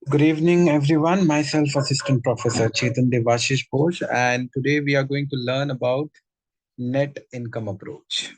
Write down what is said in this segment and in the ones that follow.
Good evening, everyone. Myself, Assistant Professor Chetan Devashish Bose, and today we are going to learn about net income approach.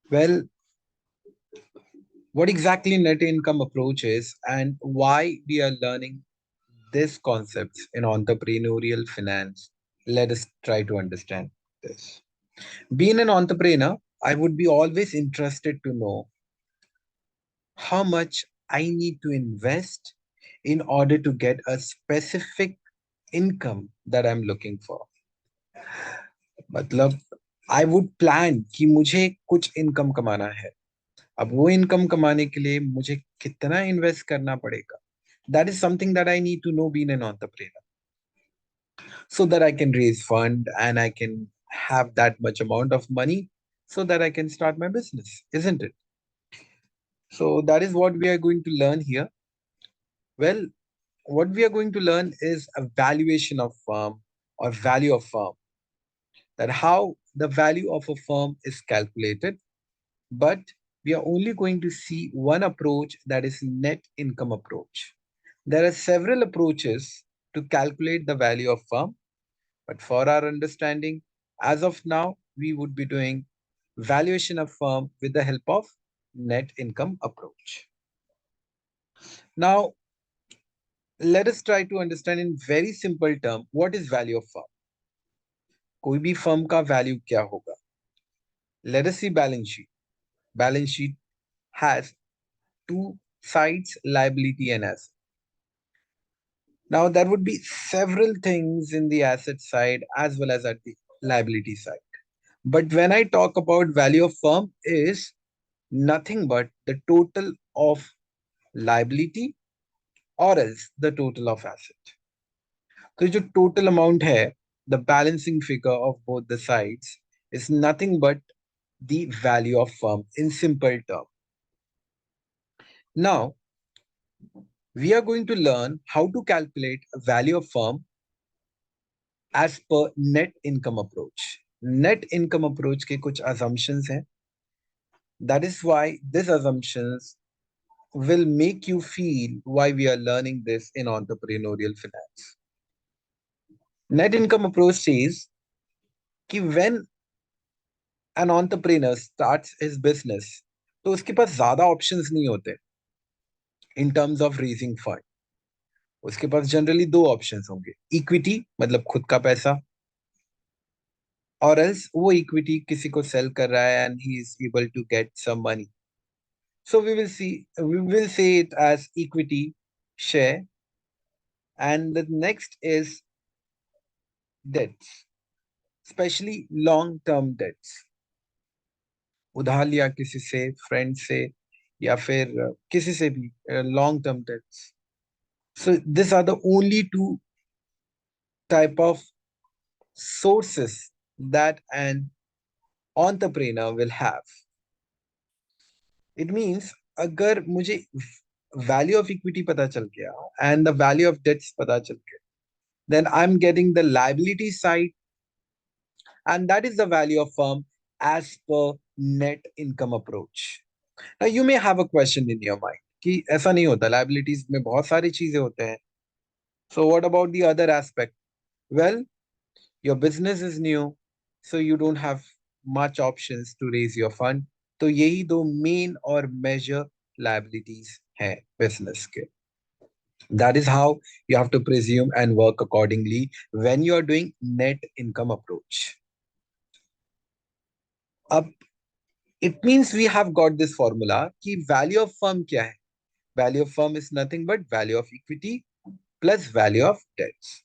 Well, what exactly net income approach is and why we are learning this concepts in entrepreneurial finance. Let us try to understand this. Being an entrepreneur, I would be always interested to know how much I need to invest in order to get a specific income that I'm looking for. मतलब I would plan कि मुझे कुछ income कमाना है. अब वो income कमाने के लिए मुझे कितना इन्वेस्ट करना पड़ेगा. That is something that I need to know being an entrepreneur, so that I can raise fund and I can have that much amount of money so that I can start my business, isn't it? So that is what we are going to learn here. Well, what we are going to learn is a valuation of firm or value of firm, that how the value of a firm is calculated, but we are only going to see one approach, that is net income approach. There are several approaches to calculate the value of firm, but for our understanding, as of now, we would be doing valuation of firm with the help of net income approach. Now, let us try to understand in very simple term what is value of firm. कोई भी firm का value क्या होगा? Let us see balance sheet. Balance sheet has two sides, liability and asset. Now, there would be several things in the asset side as well as at the liability side. But when I talk about value of firm is nothing but the total of liability or else the total of asset. So the total amount है, the balancing figure of both the sides is nothing but the value of firm in simple term. Now, we are going to learn how to calculate a value of firm as per net income approach. Net income approach के कुछ assumptions हैं. That is why these assumptions will make you feel why we are learning this in entrepreneurial finance. Net income approach says कि when an entrepreneur starts his business, तो उसके पास ज्यादा options नहीं होते in terms of raising fund. उसके पास generally दो options होंगे. Equity मतलब खुद का पैसा, or else वो equity किसी को sell कर रहा है and he is able to get some money. So we will say it as equity share. And the next is debts, especially long-term debts. उधार लिया किसी से, friend से, या फिर किसी से भी long-term debts. So these are the only two type of sources that an entrepreneur will have. It means अगर मुझे value of equity पता चल गया and the value of debts पता चल गया, then I'm getting the liability side, and that is the value of firm as per net income approach. Now you may have a question in your mind कि ऐसा नहीं होता, liabilities में बहुत सारी चीजें होते हैं. So what about the other aspect? Well, your business is new, so you don't have much options to raise your fund. तो यही दो main और major liabilities हैं business के. That is how you have to presume and work accordingly when you are doing net income approach. Up, it means we have got this formula कि value of firm क्या है? Value of firm is nothing but value of equity plus value of debts.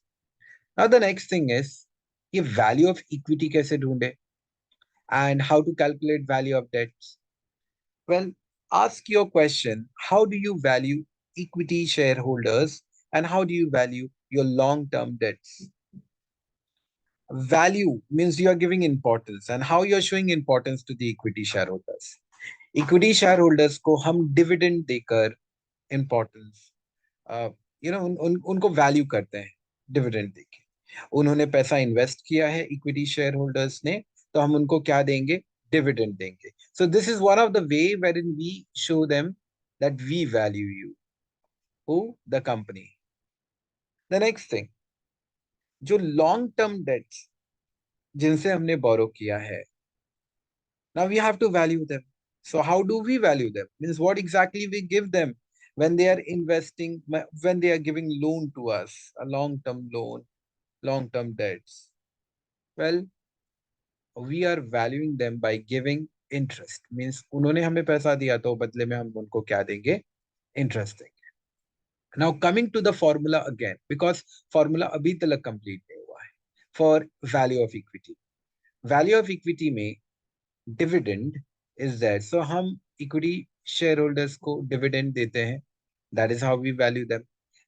Now the next thing is ये value of equity कैसे ढूंढे and how to calculate value of debts? Well, ask your question, how do you value equity shareholders and how do you value your long-term debts? Value means you are giving importance, and how you are showing importance to the equity shareholders. Equity shareholders को हम dividend देकर importance, उनको value करते हैं dividend देके. उन्होंने पैसा invest किया है इक्विटी शेयर होल्डर्स ने, तो हम उनको क्या देंगे? डिविडेंड देंगे. So this is one of the way where in we show them that we value you. Who? The company. The next thing, जो लॉन्ग टर्म डेट्स जिनसे हमने बोरो किया है, now we have to value them. So how do we value them? Means what exactly we give them when they are investing, when they are giving loan to us, a long term loan, long term debts. Well, we are valuing them by giving interest. Means उन्होंने हमें पैसा दिया तो बदले में हम उनको क्या देंगे? Interest देंगे. Now coming to the formula again, because formula अभी तक complete नहीं हुआ है. For value of equity. Value of equity में dividend is there. So हम equity shareholders को dividend देते हैं. That is how we value them.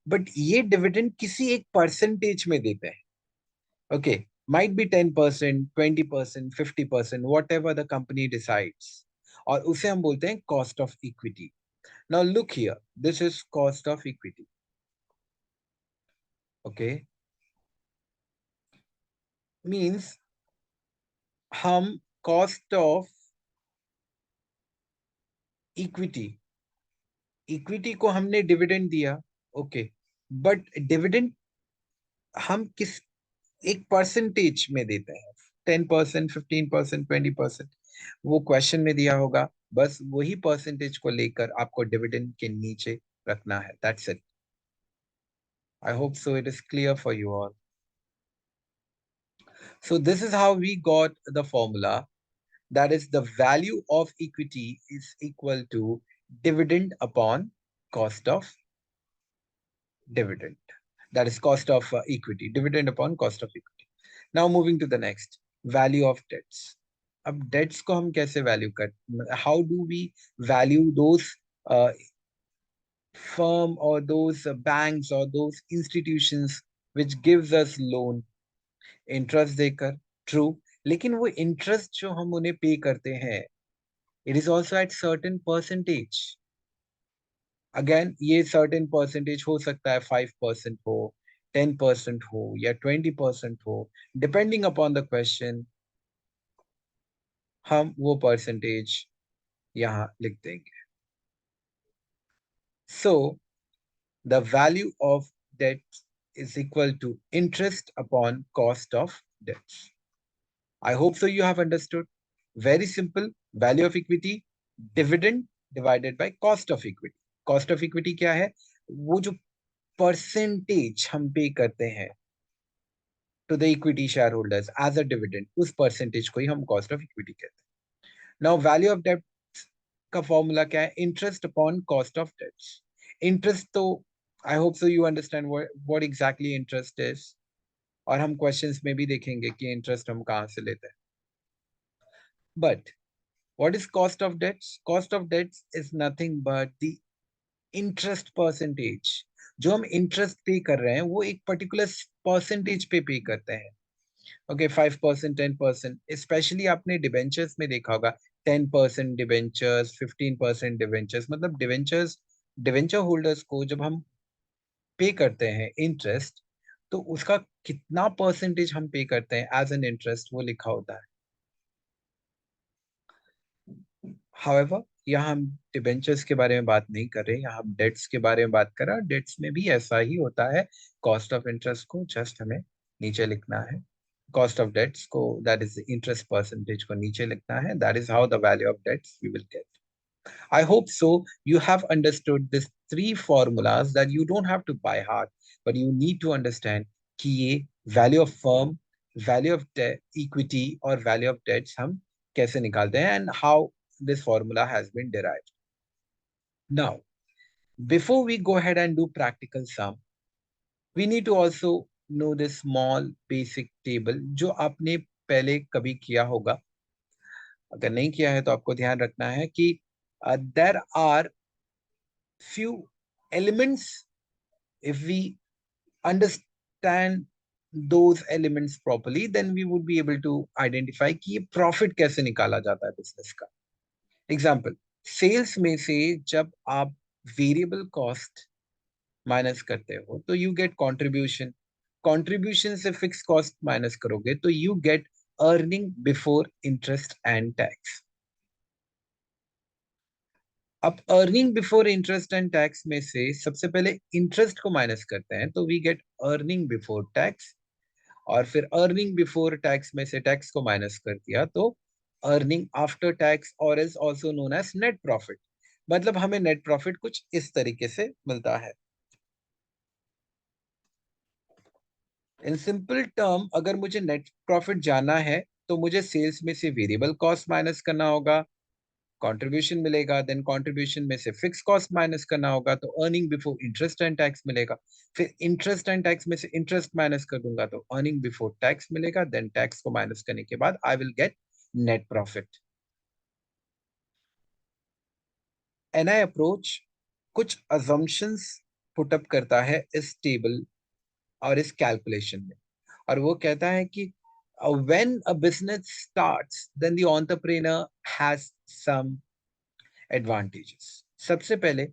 But ये dividend किसी एक percentage में देते हैं. Okay, might be 10%, 20%, 50%, whatever the company decides. और उसे हम बोलते हैं cost of equity. Now look here, this is cost of equity. Okay, means हम cost of equity को हमने dividend दिया. Okay, but dividend हम किस एक परसेंटेज में देते हैं, 10%, 15%, 20%, वो क्वेश्चन में दिया होगा. बस वही परसेंटेज को लेकर आपको डिविडेंड के नीचे रखना है. That's it. I hope so it is clear for you all. So this is how we got the formula, that is the value of equity is equal to dividend upon cost of dividend. That is cost of equity, dividend upon cost of equity. Now moving to the next, value of debts. अब debts को हम कैसे value कर, how do we value those firm or those banks or those institutions which gives us loan, interest देकर, true, लेकिन वो interest जो हम उन्हें pay करते हैं, it is also at certain percentage. Again ये सर्टेन परसेंटेज हो सकता है, 5% हो, 10% हो या 20% हो, डिपेंडिंग अपॉन द क्वेश्चन हम वो परसेंटेज यहाँ लिख देंगे. So the value of debt is equal to interest upon cost of debts. I hope so you have understood. Very simple. Value of equity, dividend divided by cost of equity. Cost of equity क्या है? वो जो percentage हम pay करते हैं to the equity share holders as a dividend, उस percentage को ही हम कॉस्ट ऑफ इक्विटी कहते हैं. नाउ वैल्यू ऑफ डेट का फॉर्मूला क्या है? Interest upon cost of debts. Interest तो I hope so you understand what exactly interest is, और हम क्वेश्चंस में भी देखेंगे कि इंटरेस्ट हम कहाँ से लेते हैं. But what is cost of debts? Cost of debts is nothing but the interest percentage. जो हम इंटरेस्ट पे कर रहे हैं वो एक पर्टिकुलर परसेंटेज पे करते हैं. ओके, 5%, 10%. स्पेशली आपने डिबेंचर्स में देखा होगा, 10% डिबेंचर्स, 15% डिबेंचर्स. मतलब डिबेंचर होल्डर्स को जब हम पे करते हैं इंटरेस्ट, तो उसका कितना परसेंटेज हम पे करते हैं एज एन इंटरेस्ट वो लिखा होता है. However, यहाँ हम डिबेंचर्स के बारे में बात नहीं कर रहे, यहाँ हम डेट्स के बारे में बात कर रहे हैं. डेट्स में भी ऐसा ही होता है. कॉस्ट ऑफ इंटरेस्ट को जस्ट हमें नीचे लिखना है, कॉस्ट ऑफ डेट्स को, दैट इज इंटरेस्ट परसेंटेज को नीचे लिखना है. That is how the value of debts we will get. I hope so you have understood these three formulas that you don't have to by heart, but you need to understand कि ये value of firm, value of equity और value of debts हम कैसे निकालते हैं, and how this formula has been derived. Now, before we go ahead and do practical sum, we need to also know this small basic table जो आपने पहले कभी किया होगा. अगर नहीं किया है तो आपको ध्यान रखना है कि there are few elements. If we understand those elements properly, then we would be able to identify कि ये profit कैसे निकाला जाता है business का. Example, sales में से जब आप variable cost माइनस करते हो तो यू गेट कंट्रीब्यूशन. कंट्रीब्यूशन से फिक्स कॉस्ट माइनस करोगे तो you get earning before interest and tax. अब earning before interest and tax में से सबसे पहले इंटरेस्ट को माइनस करते हैं तो we get earning before tax, और फिर अर्निंग बिफोर टैक्स में से टैक्स को माइनस कर दिया तो अर्निंग आफ्टर टैक्स, और is also known as net profit. मतलब हमें नेट प्रॉफिट कुछ इस तरीके से मिलता है। इन सिंपल टर्म अगर मुझे नेट प्रॉफिट जाना है तो मुझे सेल्स में से वेरिएबल कॉस्ट माइनस करना होगा, कंट्रीब्यूशन मिलेगा, देन कंट्रीब्यूशन में से फिक्स कॉस्ट माइनस करना होगा तो earning before interest and tax मिलेगा, फिर इंटरेस्ट एंड टैक्स में से इंटरेस्ट माइनस कर दूंगा तो अर्निंग बिफोर टैक्स मिलेगा, देन टैक्स को माइनस करने के बाद I will get net profit. NI approach कुछ अजम्पशंस पुटअप करता है इस टेबल और इस कैलकुलेशन में, और वो कहता है कि when a business starts then the entrepreneur has some advantages। सबसे पहले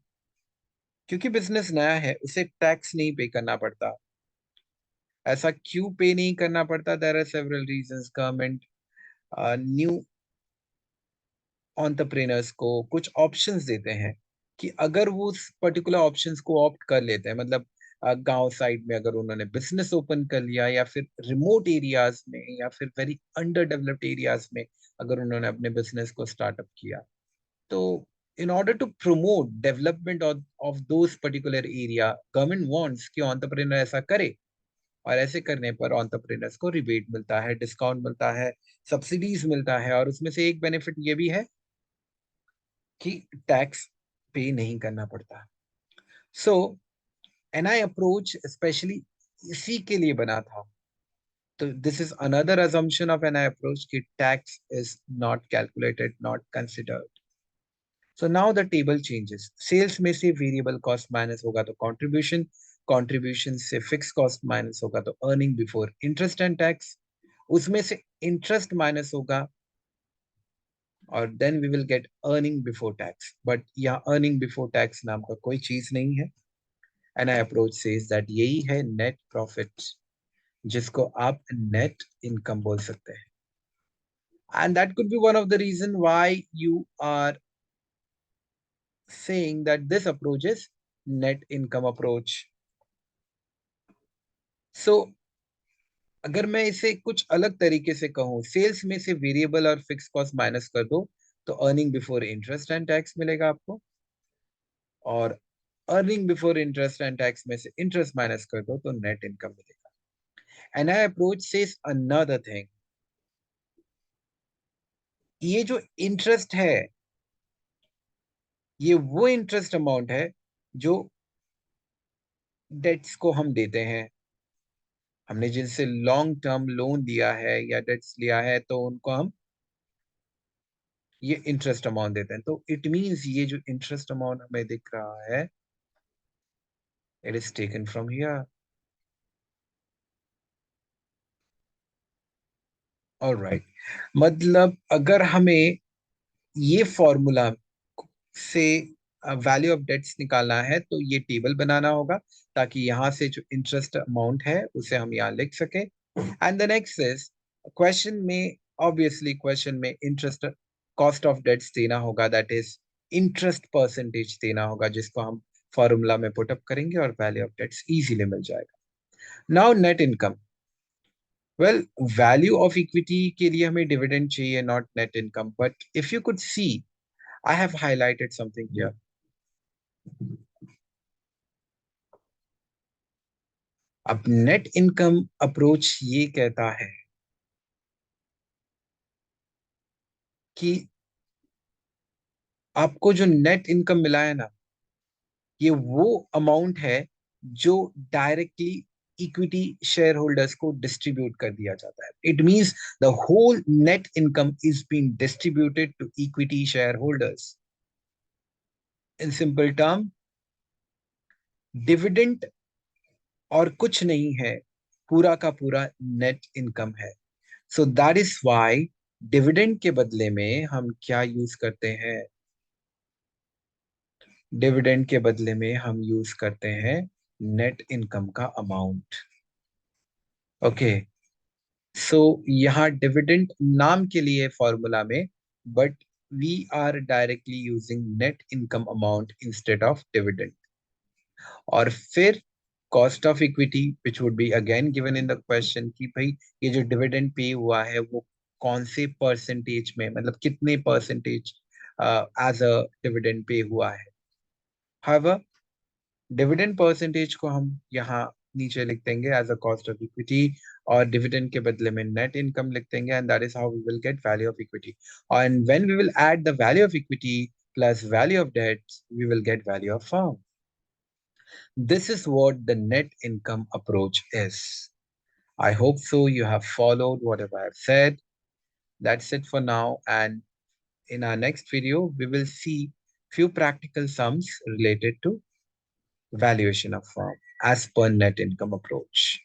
क्योंकि बिजनेस नया है उसे टैक्स नहीं पे करना पड़ता। ऐसा क्यों पे नहीं करना पड़ता? There are several reasons. Government new entrepreneurs को कुछ ऑप्शंस देते हैं कि अगर वो उस पर्टिकुलर ऑप्शंस को ऑप्ट कर लेते हैं, मतलब गांव साइड में अगर उन्होंने बिजनेस ओपन कर लिया, या फिर रिमोट एरियाज में, या फिर वेरी अंडर डेवलप्ड एरियाज में अगर उन्होंने अपने बिजनेस को स्टार्टअप किया, तो in order to promote development of those particular area, government wants कि entrepreneur ऐसा करे, और ऐसे करने पर entrepreneurs को रिबेट मिलता है, डिस्काउंट मिलता है, सब्सिडीज मिलता है, और उसमें से एक बेनिफिट ये भी है कि टैक्स पे नहीं करना पड़ता। सो एनआई अप्रोच स्पेशली इसी के लिए बना था। तो this is another assumption of NI approach कि tax is not calculated, not considered. So now the table changes. Sales में से variable cost minus होगा तो contribution, contribution से fixed cost minus होगा तो earning before interest and tax, उसमें से interest minus होगा और then we will get earning before tax. But यहाँ earning before tax नाम का कोई चीज नहीं है। And I approach says that यही है net profit, जिसको आप net income बोल सकते हैं। And that could be one of the reason why you are saying that this approach is net income approach. So अगर मैं इसे कुछ अलग तरीके से कहूँ, सेल्स में से वेरिएबल और फिक्स कॉस्ट माइनस कर दो तो earning before interest and tax मिलेगा आपको, और earning before interest and tax में से इंटरेस्ट माइनस कर दो तो नेट इनकम मिलेगा। And I approach says another thing, ये जो इंटरेस्ट है ये वो इंटरेस्ट अमाउंट है जो डेट्स को हम देते हैं। हमने जिनसे लॉन्ग टर्म लोन लिया है या डेट्स लिया है तो उनको हम ये इंटरेस्ट अमाउंट देते हैं। तो इट मींस ये जो इंटरेस्ट अमाउंट हमें दिख रहा है, it is taken from here. Alright, मतलब अगर हमें ये फॉर्मूला से वैल्यू ऑफ डेट्स निकालना है तो ये टेबल बनाना होगा, ताकि यहाँ से जो इंटरेस्ट अमाउंट है उसे हम यहाँ लिख सके। And the next is question में, ऑब्वियसली क्वेश्चन में इंटरेस्ट कॉस्ट ऑफ डेट्स देना होगा, दैट इज इंटरेस्ट परसेंटेज देना होगा, जिसको हम फॉर्मूला में पुटअप करेंगे और वैल्यू ऑफ डेट्स इजीली मिल जाएगा। Now net income, well value of equity के लिए हमें डिविडेंड चाहिए, not net income, but if you could see I have highlighted something here. अब नेट इनकम अप्रोच ये कहता है कि आपको जो नेट इनकम मिला है ना, ये वो अमाउंट है जो डायरेक्टली इक्विटी शेयर होल्डर्स को डिस्ट्रीब्यूट कर दिया जाता है। It means the whole net income is being distributed to equity share holders. In simple term, dividend और कुछ नहीं है, पूरा का पूरा नेट इनकम है। So that is why dividend के बदले में हम क्या यूज करते हैं? डिविडेंड के बदले में हम यूज करते हैं नेट इनकम का अमाउंट। ओके, सो यहाँ डिविडेंड नाम के लिए फॉर्मूला में, but we are directly using net income amount instead of dividend. और फिर cost of equity which would be again given in the question कि भाई ये जो dividend pay हुआ है वो कौन से percentage में मतलब कितने percentage as a dividend pay हुआ है. However, dividend percentage को हम यहाँ नीचे लिख देंगे as a cost of equity और dividend के बदले में net income लिख देंगे and that is how we will get value of equity. And when we will add the value of equity plus value of debts, we will get value of firm. This is what the net income approach is. I hope so you have followed whatever I've said. That's it for now. And in our next video, we will see few practical sums related to valuation of firm as per net income approach.